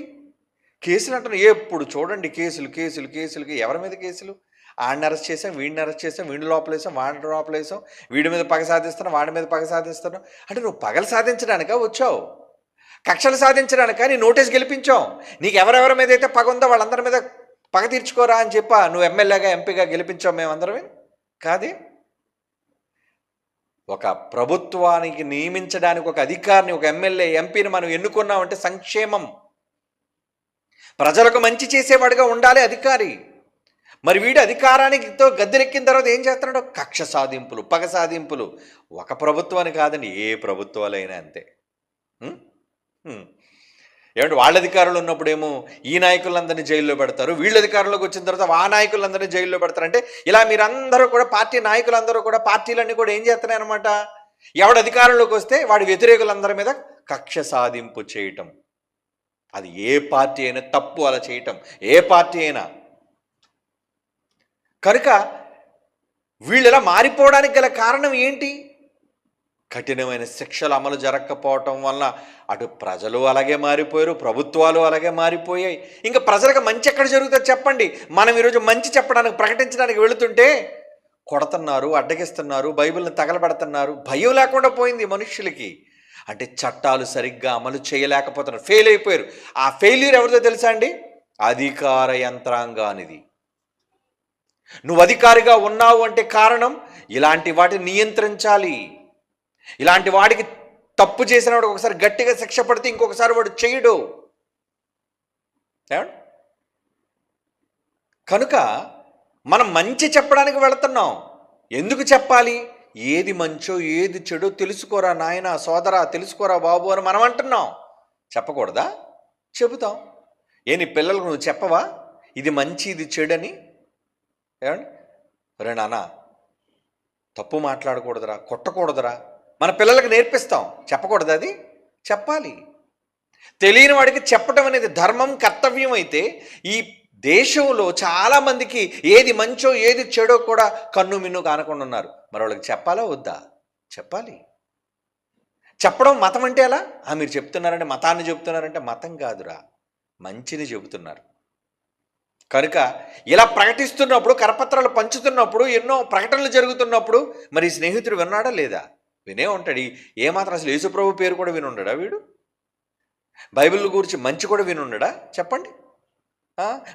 కేసులు అంటున్నావు. ఎప్పుడు చూడండి కేసులకి. ఎవరి మీద కేసులు? ఆడిని అరెస్ట్ చేసాం, వీడిని అరెస్ట్ చేసాం, వీడిని లోపలేసాం, వాడిని లోపలేసాం, వీడి మీద పగ సాధిస్తున్నాం, వాడి మీద పగ సాధిస్తున్నాం. అంటే నువ్వు పగలు సాధించడానికా వచ్చావు? కక్షలు సాధించడానికా నీ నోటీస్ గెలిపించాం? నీకు ఎవరెవరి మీద అయితే పగ ఉందో వాళ్ళందరి మీద పగ తీర్చుకోరా అని చెప్పా నువ్వు ఎమ్మెల్యేగా, ఎంపీగా గెలిపించావు మేమందరమే కాదే. ఒక ప్రభుత్వానికి నియమించడానికి ఒక అధికారిని, ఒక ఎమ్మెల్యే, ఎంపీని మనం ఎన్నుకున్నామంటే సంక్షేమం, ప్రజలకు మంచి చేసేవాడిగా ఉండాలి అధికారి. మరి వీడు అధికారానికితో గద్దెలెక్కిన తర్వాత ఏం చేస్తున్నాడు? కక్ష సాధింపులు, పగ సాధింపులు. ఒక ప్రభుత్వాన్ని కాదండి, ఏ ప్రభుత్వాలైనా అంతే. ఏమంటే వాళ్ళ అధికారులు ఉన్నప్పుడేమో ఈ నాయకులందరినీ జైల్లో పెడతారు, వీళ్ళ అధికారంలోకి వచ్చిన తర్వాత ఆ నాయకులందరినీ జైల్లో పెడతారు. అంటే ఇలా మీరందరూ కూడా, పార్టీ నాయకులందరూ కూడా, పార్టీలన్నీ కూడా ఏం చేస్తున్నాయి అనమాట, ఎవడు అధికారంలోకి వస్తే వాడి వ్యతిరేకులందరి మీద కక్ష సాధింపు చేయటం. అది ఏ పార్టీ అయినా తప్పు అలా చేయటం, ఏ పార్టీ అయినా. కనుక వీళ్ళు ఇలా మారిపోవడానికి గల కారణం ఏంటి? కఠినమైన శిక్షలు అమలు జరగకపోవటం వల్ల అటు ప్రజలు అలాగే మారిపోయారు, ప్రభుత్వాలు అలాగే మారిపోయాయి. ఇంకా ప్రజలకు మంచి ఎక్కడ జరుగుతుంది చెప్పండి? మనం ఈరోజు మంచి చెప్పడానికి, ప్రకటించడానికి వెళుతుంటే కొడుతున్నారు, అడ్డగిస్తున్నారు, బైబిల్ని తగలబెడుతున్నారు. భయం లేకుండా పోయింది మనుషులకి. అంటే చట్టాలు సరిగ్గా అమలు చేయలేకపోతున్నారు, ఫెయిల్ అయిపోయారు. ఆ ఫెయిల్యూర్ ఎవరిదో తెలుసా అండి? అధికార యంత్రాంగానిది. నువ్వు అధికారిగా ఉన్నావు అంటే కారణం ఇలాంటి వాటిని నియంత్రించాలి. ఇలాంటి వాడికి తప్పు చేసిన వాడు ఒకసారి గట్టిగా శిక్ష పడితే ఇంకొకసారి వాడు చేయడు. కనుక మనం మంచి చెప్పడానికి వెళుతున్నాం. ఎందుకు చెప్పాలి? ఏది మంచో ఏది చెడో తెలుసుకోరా నాయన, సోదరా, తెలుసుకోరా బాబు అని మనం అంటున్నాం. చెప్పకూడదా? చెబుతాం. నీ పిల్లలకు నువ్వు చెప్పవా ఇది మంచి ఇది చెడని? ఏమండి, రే నాన్న తప్పు మాట్లాడకూడదురా, కొట్టకూడదురా, మన పిల్లలకు నేర్పిస్తాం. చెప్పకూడదు, అది చెప్పాలి. తెలియని వాడికి చెప్పడం అనేది ధర్మం, కర్తవ్యం అయితే ఈ దేశంలో చాలామందికి ఏది మంచో ఏది చెడో కూడా కన్ను మిన్ను కానకుండా ఉన్నారు. మరి వాళ్ళకి చెప్పాలా వద్దా? చెప్పాలి. చెప్పడం మతం అంటే ఎలా? మీరు చెప్తున్నారంటే మతాన్ని చెప్తున్నారంటే మతం కాదురా, మంచిని చెబుతున్నారు. కనుక ఇలా ప్రకటిస్తున్నప్పుడు, కరపత్రాలు పంచుతున్నప్పుడు, ఎన్నో ప్రకటనలు జరుగుతున్నప్పుడు మరి స్నేహితుడు విన్నాడా లేదా? వినే ఉంటాడు. ఏమాత్రం అసలు యేసుప్రభు పేరు కూడా వినుండడా వీడు? బైబిల్ గురించి మంచి కూడా వినుండడా చెప్పండి?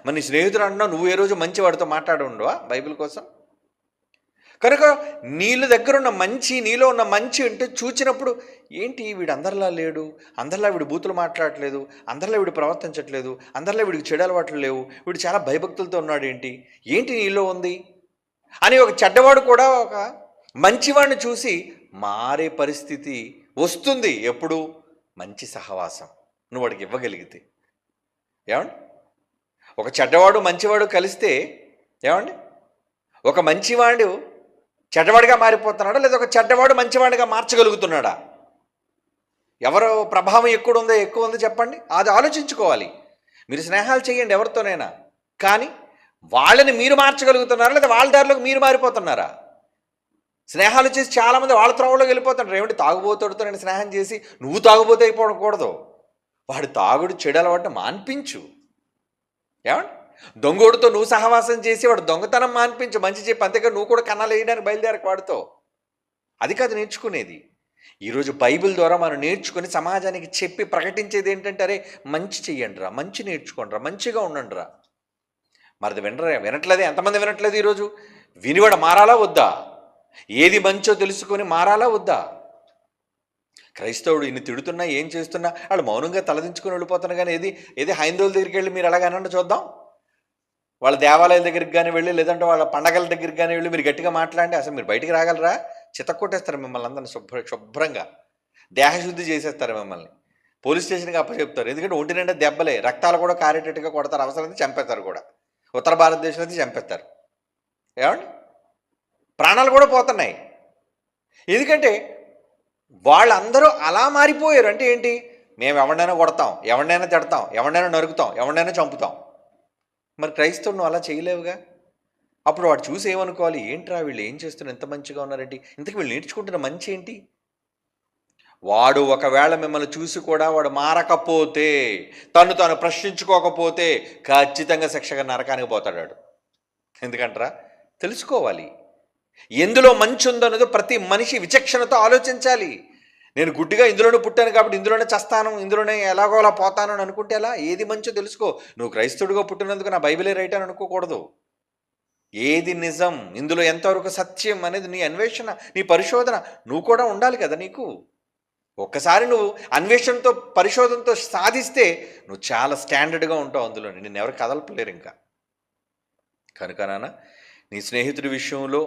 మరి నీ స్నేహితుడు అంటున్నావు, నువ్వు ఏ రోజు మంచి వాడితో మాట్లాడి ఉండవా బైబిల్ కోసం? కనుక నీళ్ళ దగ్గర ఉన్న మంచి, నీలో ఉన్న మంచి అంటే చూచినప్పుడు ఏంటి వీడు అందరిలా లేడు, అందరిలా వీడు బూతులు మాట్లాడట్లేదు, అందరిలా వీడు ప్రవర్తించట్లేదు, అందరిలా వీడికి చెడు అలవాట్లు లేవు, వీడు చాలా భయభక్తులతో ఉన్నాడు, ఏంటి ఏంటి నీలో ఉంది అని ఒక చెడ్డవాడు కూడా ఒక మంచివాడిని చూసి మారే పరిస్థితి వస్తుంది. ఎప్పుడు? మంచి సహవాసం నువ్వు వాడికి ఇవ్వగలిగితే. ఏమండి? ఒక చెడ్డవాడు మంచివాడు కలిస్తే ఏమండి, ఒక మంచివాడు చెడ్డవాడిగా మారిపోతున్నాడా, లేదా ఒక చెడ్డవాడు మంచివాడిగా మార్చగలుగుతున్నాడా? ఎవరు ప్రభావం ఎక్కువ ఉంది చెప్పండి? అది ఆలోచించుకోవాలి. మీరు స్నేహాలు చేయండి ఎవరితోనైనా, కానీ వాళ్ళని మీరు మార్చగలుగుతున్నారా, లేదా వాళ్ళ దారిలోకి మీరు మారిపోతున్నారా? స్నేహాలు చేసి చాలామంది వాళ్ళ త్రోవలోకి వెళ్ళిపోతున్నారు. ఏమిటి? తాగుబోతుడితో నేను స్నేహం చేసి నువ్వు తాగుబోతు అయిపోకూడదు. వాడు తాగుడు చెడు అలవాటు మాన్పించు. ఏమండి? దొంగోడితో నువ్వు సహవాసం చేసి వాడు దొంగతనం మాన్పించు, మంచి చెప్పి. అంతేకాదు నువ్వు కూడా కన్నాలు వేయడానికి బయలుదేరక వాడితో. అది కాదు నేర్చుకునేది. ఈరోజు బైబిల్ ద్వారా మనం నేర్చుకుని సమాజానికి చెప్పి ప్రకటించేది ఏంటంటే, అరే మంచి చెయ్యండిరా, మంచి నేర్చుకోండిరా, మంచిగా ఉండండిరా. మరి వినట్లేదే? ఎంతమంది వినట్లేదు ఈరోజు? వినివాడు మారాలా వద్దా? ఏది మంచో తెలుసుకొని మారాలా వద్దా? క్రైస్తవుడు ఇన్ని తిడుతున్నా, ఏం చేస్తున్నా వాళ్ళు మౌనంగా తలదించుకొని వెళ్ళిపోతున్నా. కానీ ఏది హైందవుల దగ్గరికి వెళ్ళి మీరు అలాగనండి చూద్దాం. వాళ్ళ దేవాలయాల దగ్గరికి కానీ వెళ్ళి, లేదంటే వాళ్ళ పండగల దగ్గరికి కానీ వెళ్ళి మీరు గట్టిగా మాట్లాడండి. అసలు మీరు బయటికి రాగలరా? చితక్కొట్టేస్తారు మిమ్మల్ని అందరిని శుభ్రంగా దేహశుద్ధి చేసేస్తారు మిమ్మల్ని. పోలీస్ స్టేషన్కి అప్పచెప్తారు. ఎందుకంటే ఒంటి నిండా దెబ్బలే, రక్తాలు కూడా కారేటట్టుగా కొడతారు. అవసరమైతే చంపేస్తారు కూడా. ఉత్తర భారతదేశంలో అయితే చంపేస్తారు. ఏమండి? ప్రాణాలు కూడా పోతున్నాయి. ఎందుకంటే వాళ్ళందరూ అలా మారిపోయారు. అంటే ఏంటి? మేము ఎవరినైనా కొడతాం, ఎవరినైనా తిడతాం, ఎవరినైనా నరుకుతాం, ఎవరినైనా చంపుతాం. మరి క్రైస్తవుడు నువ్వు అలా చేయలేవుగా. అప్పుడు వాడు చూసి ఏమనుకోవాలి? ఏంట్రా వీళ్ళు ఏం చేస్తున్నారు, ఎంత మంచిగా ఉన్నారేంటి, ఇంతకు వీళ్ళు నేర్చుకుంటున్న మంచి ఏంటి? వాడు ఒకవేళ మిమ్మల్ని చూసి కూడా వాడు మారకపోతే, తాను ప్రశ్నించుకోకపోతే ఖచ్చితంగా శిక్షగా నరకానికి పోతాడు. ఎందుకంటారా? తెలుసుకోవాలి ఎందులో మంచి ఉందన్నదో ప్రతి మనిషి విచక్షణతో ఆలోచించాలి. నేను గుడ్డిగా ఇందులోనే పుట్టాను కాబట్టి ఇందులోనే చస్తాను, ఇందులోనే ఎలాగోలా పోతాను అని అనుకుంటే ఎలా? ఏది మంచో తెలుసుకో. నువ్వు క్రైస్తవుడిగా పుట్టినందుకు నా బైబిలే రైట్ అని అనుకోకూడదు. ఏది నిజం, ఇందులో ఎంతవరకు సత్యం అనేది నీ అన్వేషణ, నీ పరిశోధన నువ్వు కూడా ఉండాలి కదా. నీకు ఒక్కసారి నువ్వు అన్వేషణతో పరిశోధనతో సాధిస్తే నువ్వు చాలా స్టాండర్డ్గా ఉంటావు. అందులో నిన్ను ఎవరు కదలపలేరు ఇంకా. కనుక నాన్న, నీ స్నేహితుడి విషయంలో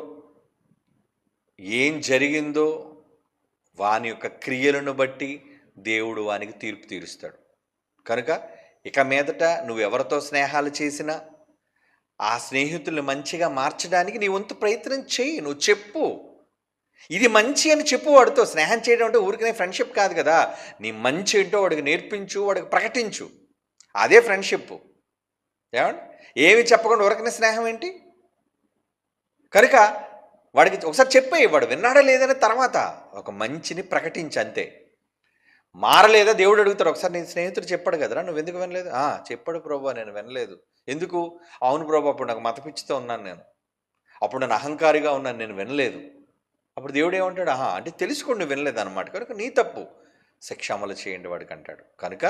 ఏం జరిగిందో వాని యొక్క క్రియలను బట్టి దేవుడు వానికి తీర్పు తీరుస్తాడు. కనుక ఇక మీదట నువ్వు ఎవరితో స్నేహాలు చేసినా ఆ స్నేహితుల్ని మంచిగా మార్చడానికి నీ వంతు ప్రయత్నం చేయి. నువ్వు చెప్పు, ఇది మంచి అని చెప్పు. వాడితో స్నేహం చేయడం అంటే ఊరికనే ఫ్రెండ్షిప్ కాదు కదా. నీ మంచి ఏంటో వాడికి నేర్పించు, వాడికి ప్రకటించు. అదే ఫ్రెండ్షిప్. ఏమండి? ఏమి చెప్పకుండా ఊరికనే స్నేహం ఏంటి? కనుక వాడికి ఒకసారి చెప్పేయి, వాడు విన్నాడా లేదని తర్వాత ఒక మంచిని ప్రకటించి అంతే. మారలేదా? దేవుడు అడుగుతాడు. ఒకసారి నీ స్నేహితుడు చెప్పాడు కదరా, నువ్వు ఎందుకు వినలేదు? చెప్పాడు ప్రభు, నేను వినలేదు. ఎందుకు? అవును ప్రభు, అప్పుడు నాకు మతపిచ్చితో ఉన్నాను, నేను అప్పుడు నేను అహంకారిగా ఉన్నాను, నేను వినలేదు. అప్పుడు దేవుడు ఏమంటాడు? అంటే తెలుసుకోండి నువ్వు వినలేదు అనమాట. కనుక నీ తప్పు, శిక్ష అమలు చేయండి వాడికి అంటాడు. కనుక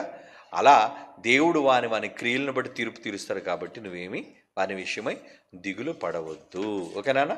అలా దేవుడు వాని క్రియలను బట్టి తీర్పు తీరుస్తాడు. కాబట్టి నువ్వేమి వాని విషయమై దిగులు పడవద్దు. ఓకేనా?